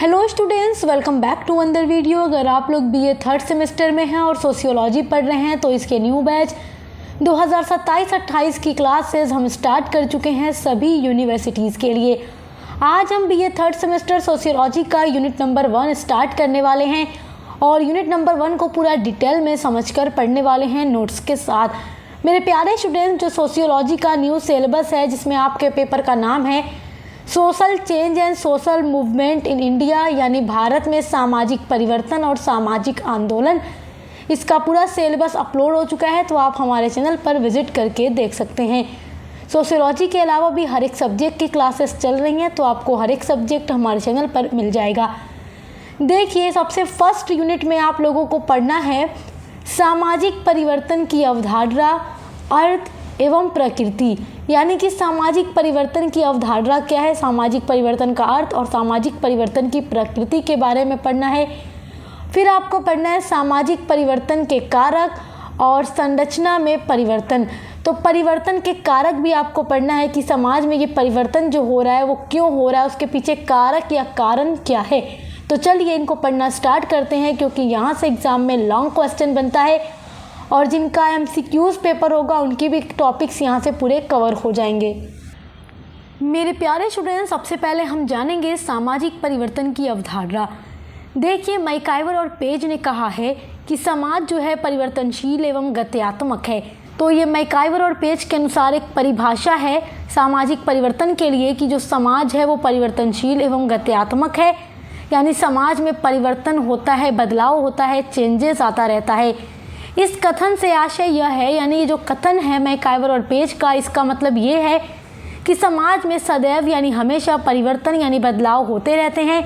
Hello students, welcome back to another video. अगर आप लोग बीए थर्ड सेमेस्टर में हैं और सोशियोलॉजी पढ़ रहे हैं तो इसके न्यू बैच 2027-28 की क्लासेस हम स्टार्ट कर चुके हैं सभी यूनिवर्सिटीज़ के लिए। आज हम बीए थर्ड सेमेस्टर सोशियोलॉजी का यूनिट नंबर 1 स्टार्ट करने वाले हैं और यूनिट नंबर 1 को पूरा डिटेल में समझकर पढ़ने वाले हैं नोट्स के साथ। मेरे प्यारे स्टूडेंट, जो सोशियोलॉजी का न्यू सिलेबस है जिसमें आपके पेपर का नाम है social change and social movement in India, यानी भारत में सामाजिक परिवर्तन और सामाजिक आंदोलन, इसका पूरा सिलेबस अपलोड हो चुका है। तो आप हमारे चैनल पर विजिट करके देख सकते हैं। सोशियोलॉजी के अलावा भी हर एक सब्जेक्ट की क्लासेस चल रही हैं, तो आपको हर एक सब्जेक्ट हमारे चैनल पर मिल जाएगा। देखिए, सबसे फर्स्ट यूनिट में आप लोगों को पढ़ना है सामाजिक परिवर्तन की अवधारणा, अर्थ एवं प्रकृति। यानी कि सामाजिक परिवर्तन की अवधारणा क्या है, सामाजिक परिवर्तन का अर्थ और सामाजिक परिवर्तन की प्रकृति के बारे में पढ़ना है। फिर आपको पढ़ना है सामाजिक परिवर्तन के कारक और संरचना में परिवर्तन। तो परिवर्तन के कारक भी आपको पढ़ना है कि समाज में ये परिवर्तन जो हो रहा है वो क्यों हो रहा है, उसके पीछे कारक या कारण क्या है। तो चलिए इनको पढ़ना स्टार्ट करते हैं, क्योंकि यहाँ से एग्ज़ाम में लॉन्ग क्वेश्चन बनता है और जिनका एमसीक्यूज़ पेपर होगा उनकी भी टॉपिक्स यहाँ से पूरे कवर हो जाएंगे। मेरे प्यारे स्टूडेंट्स, सबसे पहले हम जानेंगे सामाजिक परिवर्तन की अवधारणा। देखिए, मैकाइवर और पेज ने कहा है कि समाज जो है परिवर्तनशील एवं गत्यात्मक है। तो ये मैकाइवर और पेज के अनुसार एक परिभाषा है सामाजिक परिवर्तन के लिए कि जो समाज है वो परिवर्तनशील एवं गत्यात्मक है, यानी समाज में परिवर्तन होता है, बदलाव होता है, चेंजेस आता रहता है। इस कथन से आशय यह है, यानी ये जो कथन है मैकाइवर और पेज का, इसका मतलब ये है कि समाज में सदैव यानी हमेशा परिवर्तन यानी बदलाव होते रहते हैं।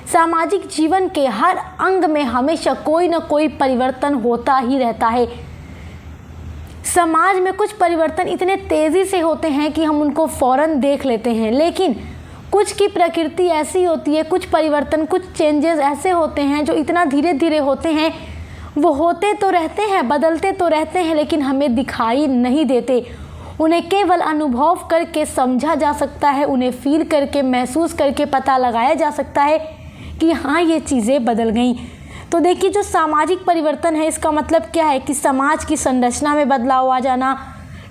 सामाजिक जीवन के हर अंग में हमेशा कोई न कोई परिवर्तन होता ही रहता है। समाज में कुछ परिवर्तन इतने तेज़ी से होते हैं कि हम उनको फ़ौरन देख लेते हैं, लेकिन कुछ की प्रकृति ऐसी होती है, कुछ परिवर्तन, कुछ चेंजेस ऐसे होते हैं जो इतना धीरे धीरे होते हैं। वो होते तो रहते हैं, बदलते तो रहते हैं, लेकिन हमें दिखाई नहीं देते। उन्हें केवल अनुभव करके समझा जा सकता है, उन्हें फील करके, महसूस करके पता लगाया जा सकता है कि हाँ, ये चीज़ें बदल गई। तो देखिए, जो सामाजिक परिवर्तन है इसका मतलब क्या है कि समाज की संरचना में बदलाव आ जाना,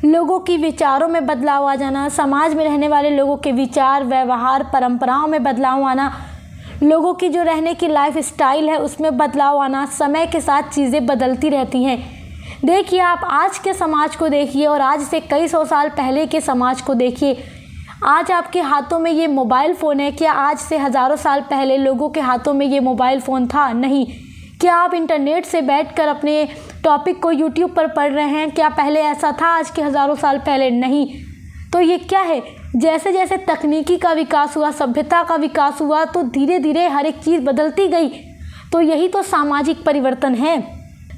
लोगों की विचारों में बदलाव आ जाना, समाज में रहने वाले लोगों के विचार, व्यवहार, परंपराओं में बदलाव आना, लोगों की जो रहने की लाइफ स्टाइल है उसमें बदलाव आना। समय के साथ चीज़ें बदलती रहती हैं। देखिए, आप आज के समाज को देखिए और आज से कई सौ साल पहले के समाज को देखिए। आज आपके हाथों में ये मोबाइल फ़ोन है, क्या आज से हज़ारों साल पहले लोगों के हाथों में ये मोबाइल फ़ोन था? नहीं। क्या आप इंटरनेट से बैठकर अपने टॉपिक को यूट्यूब पर पढ़ रहे हैं? क्या पहले ऐसा था आज के हज़ारों साल पहले? नहीं। तो ये क्या है, जैसे जैसे तकनीकी का विकास हुआ, सभ्यता का विकास हुआ, तो धीरे धीरे हर एक चीज़ बदलती गई। तो यही तो सामाजिक परिवर्तन है।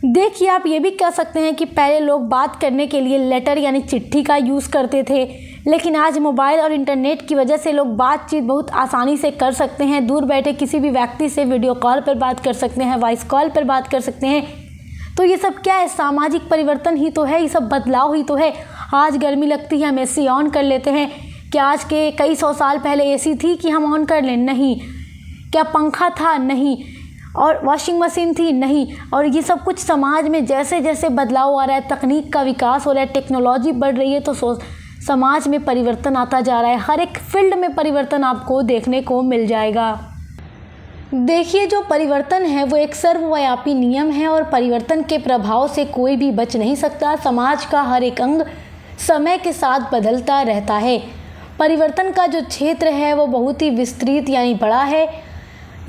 देखिए, आप ये भी कह सकते हैं कि पहले लोग बात करने के लिए लेटर यानी चिट्ठी का यूज़ करते थे, लेकिन आज मोबाइल और इंटरनेट की वजह से लोग बातचीत बहुत आसानी से कर सकते हैं। दूर बैठे किसी भी व्यक्ति से वीडियो कॉल पर बात कर सकते हैं, वॉइस कॉल पर बात कर सकते हैं। तो ये सब क्या है, सामाजिक परिवर्तन ही तो है, ये सब बदलाव ही तो है। आज गर्मी लगती है, हम एसी ऑन कर लेते हैं। क्या आज के कई सौ साल पहले एसी थी कि हम ऑन कर लें? नहीं। क्या पंखा था? नहीं। और वॉशिंग मशीन थी? नहीं। और ये सब कुछ समाज में जैसे जैसे बदलाव आ रहा है, तकनीक का विकास हो रहा है, टेक्नोलॉजी बढ़ रही है, तो समाज में परिवर्तन आता जा रहा है। हर एक फील्ड में परिवर्तन आपको देखने को मिल जाएगा। देखिए, जो परिवर्तन है वो एक सर्वव्यापी नियम है और परिवर्तन के प्रभाव से कोई भी बच नहीं सकता। समाज का हर एक अंग समय के साथ बदलता रहता है। परिवर्तन का जो क्षेत्र है वो बहुत ही विस्तृत यानी बड़ा है,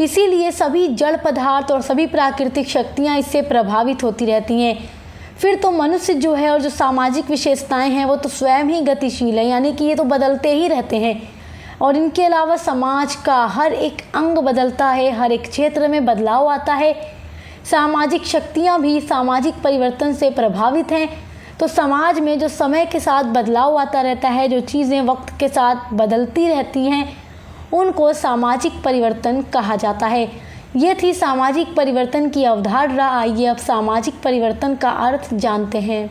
इसीलिए सभी जड़ पदार्थ और सभी प्राकृतिक शक्तियाँ इससे प्रभावित होती रहती हैं। फिर तो मनुष्य जो है और जो सामाजिक विशेषताएं हैं वो तो स्वयं ही गतिशील है, यानी कि ये तो बदलते ही रहते हैं। और इनके अलावा समाज का हर एक अंग बदलता है, हर एक क्षेत्र में बदलाव आता है। सामाजिक शक्तियाँ भी सामाजिक परिवर्तन से प्रभावित हैं। तो समाज में जो समय के साथ बदलाव आता रहता है, जो चीज़ें वक्त के साथ बदलती रहती हैं, उनको सामाजिक परिवर्तन कहा जाता है। ये थी सामाजिक परिवर्तन की अवधारणा। आइए अब सामाजिक परिवर्तन का अर्थ जानते हैं।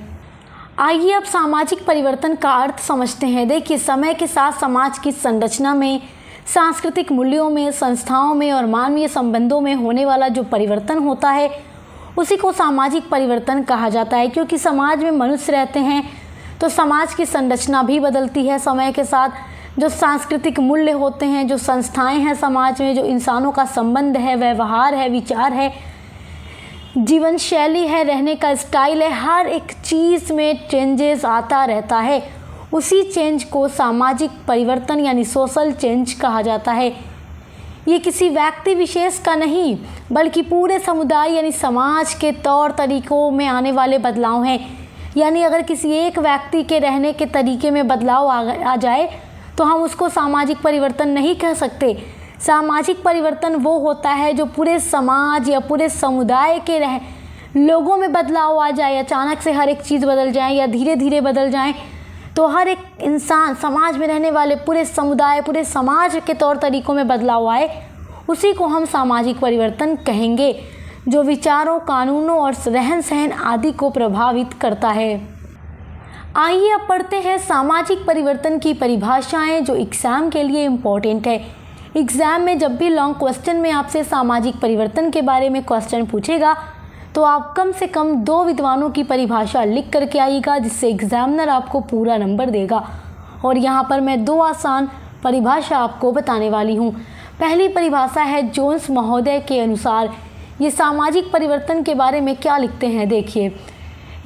आइए अब सामाजिक परिवर्तन का अर्थ समझते हैं। देखिए, समय के साथ समाज की संरचना में सांस्कृतिक मूल्यों में, संस्थाओं में और मानवीय संबंधों में होने वाला जो परिवर्तन होता है उसी को सामाजिक परिवर्तन कहा जाता है। क्योंकि समाज में मनुष्य रहते हैं तो समाज की संरचना भी बदलती है समय के साथ। जो सांस्कृतिक मूल्य होते हैं, जो संस्थाएं हैं समाज में, जो इंसानों का संबंध है, व्यवहार है, विचार है, जीवन शैली है, रहने का स्टाइल है, हर एक चीज़ में चेंजेस आता रहता है। उसी चेंज को सामाजिक परिवर्तन यानी सोशल चेंज कहा जाता है। ये किसी व्यक्ति विशेष का नहीं बल्कि पूरे समुदाय यानी समाज के तौर तरीकों में आने वाले बदलाव हैं। यानी अगर किसी एक व्यक्ति के रहने के तरीके में बदलाव आ जाए तो हम उसको सामाजिक परिवर्तन नहीं कह सकते। सामाजिक परिवर्तन वो होता है जो पूरे समाज या पूरे समुदाय के लोगों में बदलाव आ जाए। अचानक से हर एक चीज़ बदल जाए या धीरे धीरे बदल जाए तो हर एक इंसान, समाज में रहने वाले पूरे समुदाय, पूरे समाज के तौर तरीकों में बदलाव आए, उसी को हम सामाजिक परिवर्तन कहेंगे, जो विचारों, कानूनों और रहन सहन आदि को प्रभावित करता है। आइए अब पढ़ते हैं सामाजिक परिवर्तन की परिभाषाएं जो एग्ज़ाम के लिए इम्पोर्टेंट है। एग्ज़ाम में जब भी लॉन्ग क्वेश्चन में आपसे सामाजिक परिवर्तन के बारे में क्वेश्चन पूछेगा तो आप कम से कम 2 विद्वानों की परिभाषा लिख करके आइएगा, जिससे एग्जामिनर आपको पूरा नंबर देगा। और यहाँ पर मैं 2 आसान परिभाषा आपको बताने वाली हूँ। पहली परिभाषा है जोन्स महोदय के अनुसार। ये सामाजिक परिवर्तन के बारे में क्या लिखते हैं, देखिए।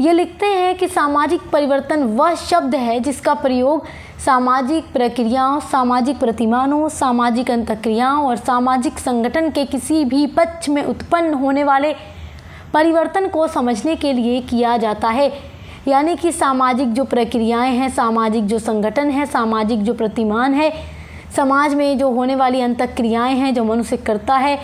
ये लिखते हैं कि सामाजिक परिवर्तन वह शब्द है जिसका प्रयोग सामाजिक प्रक्रियाओं, सामाजिक प्रतिमानों, सामाजिक अंतःक्रियाओं और सामाजिक संगठन के किसी भी पक्ष में उत्पन्न होने वाले परिवर्तन को समझने के लिए किया जाता है। यानी कि सामाजिक जो प्रक्रियाएं हैं, सामाजिक जो संगठन है, सामाजिक जो प्रतिमान है, समाज में जो होने वाली अंतःक्रियाएं हैं जो मनुष्य करता है,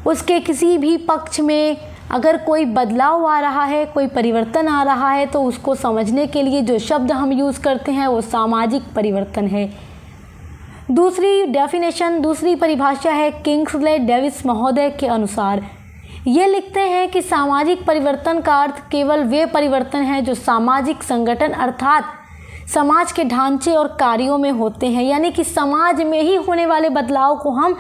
उसके किसी भी पक्ष में अगर कोई बदलाव आ रहा है, कोई परिवर्तन आ रहा है तो उसको समझने के लिए जो शब्द हम यूज़ करते हैं वो सामाजिक परिवर्तन है। दूसरी डेफिनेशन, दूसरी परिभाषा है किंग्सले डेविस महोदय के अनुसार। ये लिखते हैं कि सामाजिक परिवर्तन का अर्थ केवल वे परिवर्तन हैं जो सामाजिक संगठन अर्थात समाज के ढांचे और कार्यों में होते हैं। यानी कि समाज में ही होने वाले बदलाव को हम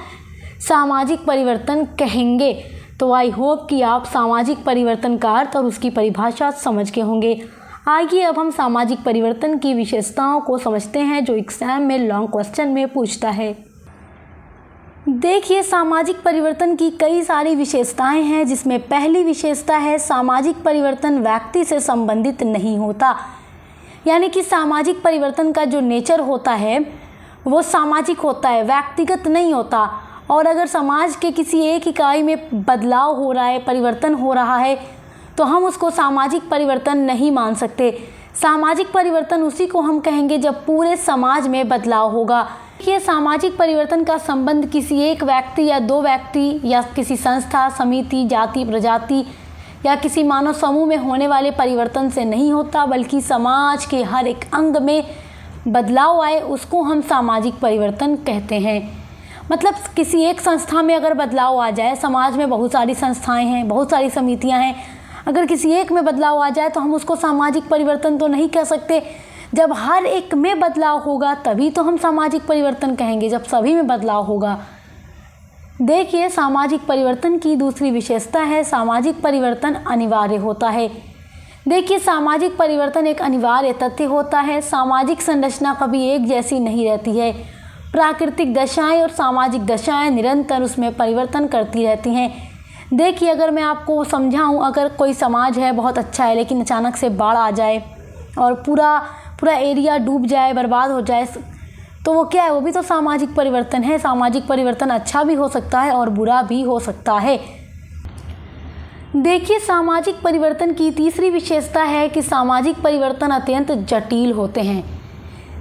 सामाजिक परिवर्तन कहेंगे। तो आई होप कि आप सामाजिक परिवर्तन का अर्थ और उसकी परिभाषा समझ के होंगे। आइए अब हम सामाजिक परिवर्तन की विशेषताओं को समझते हैं जो एग्जाम में लॉन्ग क्वेश्चन में पूछता है। देखिए, सामाजिक परिवर्तन की कई सारी विशेषताएं हैं, जिसमें पहली विशेषता है सामाजिक परिवर्तन व्यक्ति से संबंधित नहीं होता। यानी कि सामाजिक परिवर्तन का जो नेचर होता है वो सामाजिक होता है, व्यक्तिगत नहीं होता। और अगर समाज के किसी एक इकाई में बदलाव हो रहा है, परिवर्तन हो रहा है, तो हम उसको सामाजिक परिवर्तन नहीं मान सकते। सामाजिक परिवर्तन उसी को हम कहेंगे जब पूरे समाज में बदलाव होगा। ये सामाजिक परिवर्तन का संबंध किसी एक व्यक्ति या 2 व्यक्ति या किसी संस्था, समिति, जाति, प्रजाति या किसी मानव समूह में होने वाले परिवर्तन से नहीं होता, बल्कि समाज के हर एक अंग में बदलाव आए उसको हम सामाजिक परिवर्तन कहते हैं। मतलब किसी एक संस्था में अगर बदलाव आ जाए, समाज में बहुत सारी संस्थाएं हैं, बहुत सारी समितियां हैं, अगर किसी एक में बदलाव आ जाए तो हम उसको सामाजिक परिवर्तन तो नहीं कह सकते। जब हर एक में बदलाव होगा तभी तो हम सामाजिक परिवर्तन कहेंगे, जब सभी में बदलाव होगा। देखिए, सामाजिक परिवर्तन की दूसरी विशेषता है सामाजिक परिवर्तन अनिवार्य होता है। देखिए, सामाजिक परिवर्तन एक अनिवार्य तथ्य होता है। सामाजिक संरचना कभी एक जैसी नहीं रहती है। प्राकृतिक दशाएं और सामाजिक दशाएं निरंतर उसमें परिवर्तन करती रहती हैं। देखिए, अगर मैं आपको समझाऊं, अगर कोई समाज है बहुत अच्छा है लेकिन अचानक से बाढ़ आ जाए और पूरा एरिया डूब जाए, बर्बाद हो जाए, तो वो क्या है, वो भी तो सामाजिक परिवर्तन है। सामाजिक परिवर्तन अच्छा भी हो सकता है और बुरा भी हो सकता है। देखिए, सामाजिक परिवर्तन की तीसरी विशेषता है कि सामाजिक परिवर्तन अत्यंत जटिल होते हैं।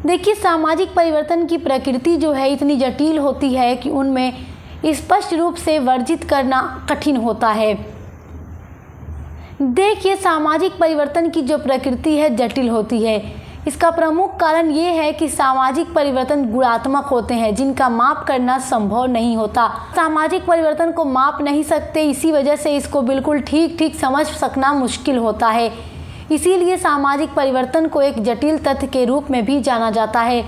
देखिए, सामाजिक परिवर्तन की प्रकृति जो है इतनी जटिल होती है कि उनमें स्पष्ट रूप से वर्जित करना कठिन होता है। देखिए, सामाजिक परिवर्तन की जो प्रकृति है जटिल होती है। इसका प्रमुख कारण ये है कि सामाजिक परिवर्तन गुणात्मक होते हैं जिनका माप करना संभव नहीं होता। सामाजिक परिवर्तन को माप नहीं सकते, इसी वजह से इसको बिल्कुल ठीक समझ सकना मुश्किल होता है। इसीलिए सामाजिक परिवर्तन को एक जटिल तथ्य के रूप में भी जाना जाता है।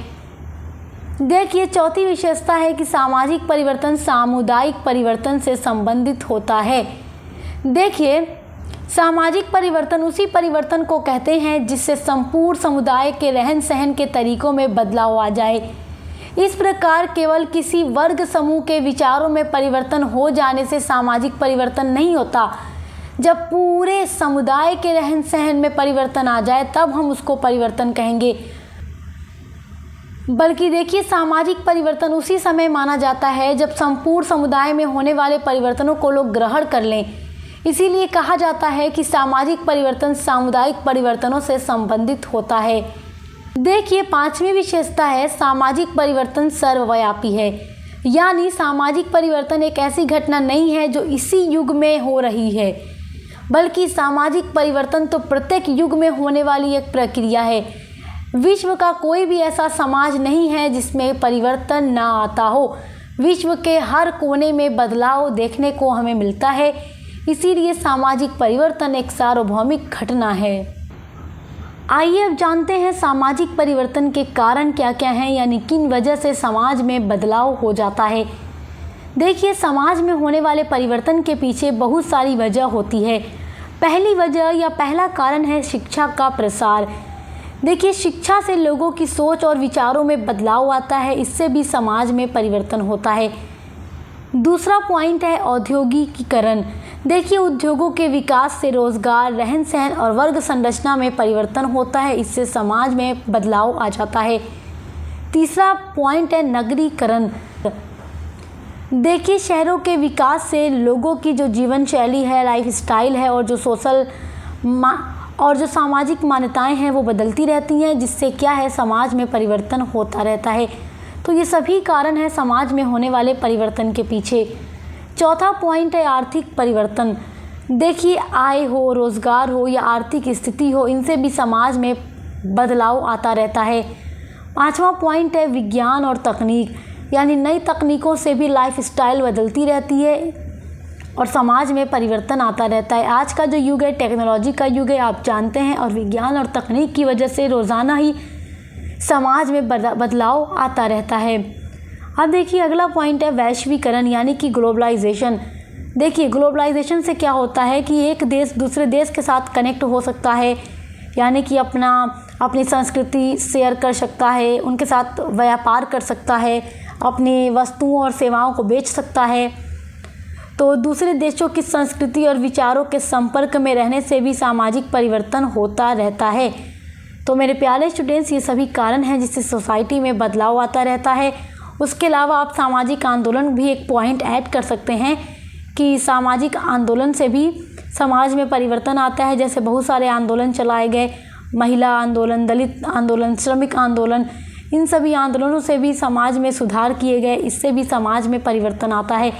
देखिए, चौथी विशेषता है कि सामाजिक परिवर्तन सामुदायिक परिवर्तन से संबंधित होता है। देखिए, सामाजिक परिवर्तन उसी परिवर्तन को कहते हैं जिससे संपूर्ण समुदाय के रहन सहन के तरीकों में बदलाव आ जाए। इस प्रकार केवल किसी वर्ग समूह के विचारों में परिवर्तन हो जाने से सामाजिक परिवर्तन नहीं होता। जब पूरे समुदाय के रहन सहन में परिवर्तन आ जाए तब हम उसको परिवर्तन कहेंगे। बल्कि देखिए, सामाजिक परिवर्तन उसी समय माना जाता है जब संपूर्ण समुदाय में होने वाले परिवर्तनों को लोग ग्रहण कर लें। इसीलिए कहा जाता है कि सामाजिक परिवर्तन सामुदायिक परिवर्तनों से संबंधित होता है। देखिए, पांचवी विशेषता है सामाजिक परिवर्तन सर्वव्यापी है। यानी सामाजिक परिवर्तन एक ऐसी घटना नहीं है जो इसी युग में हो रही है, बल्कि सामाजिक परिवर्तन तो प्रत्येक युग में होने वाली एक प्रक्रिया है। विश्व का कोई भी ऐसा समाज नहीं है जिसमें परिवर्तन ना आता हो। विश्व के हर कोने में बदलाव देखने को हमें मिलता है। इसीलिए सामाजिक परिवर्तन एक सार्वभौमिक घटना है। आइए अब जानते हैं सामाजिक परिवर्तन के कारण क्या क्या हैं, यानी किन वजह से समाज में बदलाव हो जाता है। देखिए, समाज में होने वाले परिवर्तन के पीछे बहुत सारी वजह होती है। पहली वजह या पहला कारण है शिक्षा का प्रसार। देखिए, शिक्षा से लोगों की सोच और विचारों में बदलाव आता है, इससे भी समाज में परिवर्तन होता है। दूसरा पॉइंट है औद्योगिकीकरण। देखिए, उद्योगों के विकास से रोजगार, रहन सहन और वर्ग संरचना में परिवर्तन होता है, इससे समाज में बदलाव आ जाता है। तीसरा पॉइंट है नगरीकरण। देखिए, शहरों के विकास से लोगों की जो जीवन शैली है, लाइफ स्टाइल है और जो सामाजिक मान्यताएं हैं वो बदलती रहती हैं, जिससे क्या है समाज में परिवर्तन होता रहता है। तो ये सभी कारण हैं समाज में होने वाले परिवर्तन के पीछे। चौथा पॉइंट है आर्थिक परिवर्तन। देखिए, आय हो, रोजगार हो या आर्थिक स्थिति हो, इनसे भी समाज में बदलाव आता रहता है। पांचवा पॉइंट है विज्ञान और तकनीक, यानी नई तकनीकों से भी लाइफ स्टाइल बदलती रहती है और समाज में परिवर्तन आता रहता है। आज का जो युग है टेक्नोलॉजी का युग है, आप जानते हैं, और विज्ञान और तकनीक की वजह से रोज़ाना ही समाज में बदलाव आता रहता है। अब देखिए, अगला पॉइंट है वैश्वीकरण, यानी कि ग्लोबलाइजेशन। देखिए, ग्लोबलाइजेशन से क्या होता है कि एक देश दूसरे देश के साथ कनेक्ट हो सकता है, यानी कि अपनी संस्कृति शेयर कर सकता है, उनके साथ व्यापार कर सकता है, अपनी वस्तुओं और सेवाओं को बेच सकता है। तो दूसरे देशों की संस्कृति और विचारों के संपर्क में रहने से भी सामाजिक परिवर्तन होता रहता है। तो मेरे प्यारे स्टूडेंट्स, ये सभी कारण हैं जिससे सोसाइटी में बदलाव आता रहता है। उसके अलावा आप सामाजिक आंदोलन भी एक पॉइंट ऐड कर सकते हैं कि सामाजिक आंदोलन से भी समाज में परिवर्तन आता है। जैसे बहुत सारे आंदोलन चलाए गए, महिला आंदोलन, दलित आंदोलन, श्रमिक आंदोलन, इन सभी आंदोलनों से भी समाज में सुधार किए गए, इससे भी समाज में परिवर्तन आता है।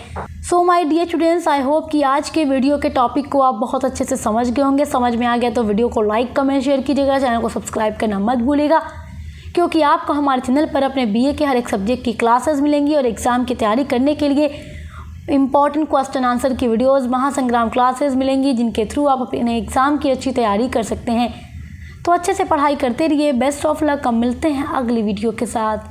So my dear students, I hope कि आज के वीडियो के टॉपिक को आप बहुत अच्छे से समझ गए होंगे। समझ में आ गया तो वीडियो को लाइक, कमेंट, शेयर कीजिएगा। चैनल को सब्सक्राइब करना मत भूलिएगा, क्योंकि आपको हमारे चैनल पर अपने बीए के हर एक सब्जेक्ट की क्लासेस मिलेंगी और एग्ज़ाम की तैयारी करने के लिए इंपॉर्टेंट क्वेश्चन आंसर की वीडियोज़, महासंग्राम क्लासेस मिलेंगी, जिनके थ्रू आप अपने एग्ज़ाम की अच्छी तैयारी कर सकते हैं। तो अच्छे से पढ़ाई करते रहिए। Best of luck. अब मिलते हैं अगली वीडियो के साथ।